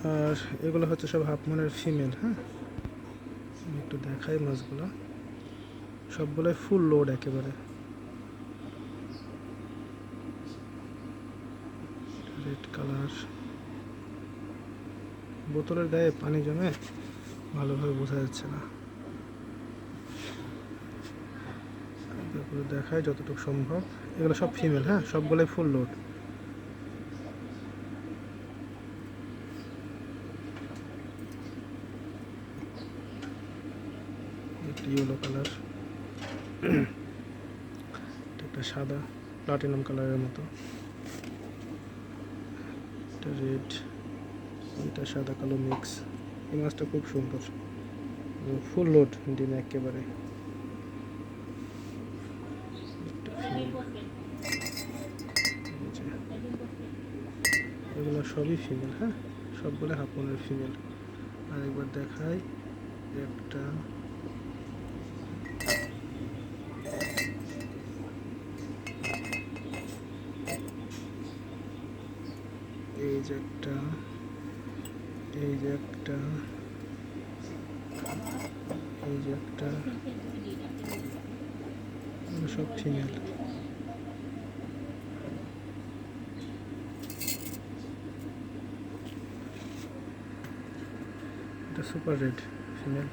আর এগুলো হচ্ছে সব হাফ মুনের ফিমেল। হ্যাঁ, আমি একটু দেখাই মাছগুলো, সবগুলোই ফুল লোড একেবারে। রেড কালার, বোতলের গায়ে পানি জমে ভালোভাবে বোঝা যাচ্ছে না, তারপরে দেখায় যতটুকু সম্ভব। এগুলো সব ফিমেল, হ্যাঁ, সবগুলোই ফুল লোড। ইয়েলো কালার, একটা সাদা প্লাটিনাম কালারের মতো, একটা রেড, এটা সাদা কালো মিক্স। এই মাছটা খুব সুন্দর, ফুল লোড ডিমে একেবারে। এগুলো সবই ফিমেল, হ্যাঁ, সবগুলো হাফ মুনের ফিমেল। আর একবার দেখাই একটা, এই যে একটা, এই যে একটা, এই যে একটা, সব ফিমেল। এটা সুপার রেড ফিমেল,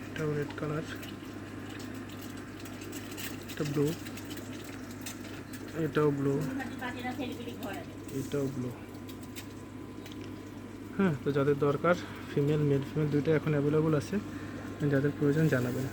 এটাও রেড কালার, এটা ব্লু, এটাও ব্লু, এটাও ব্লু। হ্যাঁ, তো যাদের দরকার, ফিমেল মেল ফিমেল দুইটা এখন অ্যাভেলেবল আছে, যাদের প্রয়োজন জানাবেন।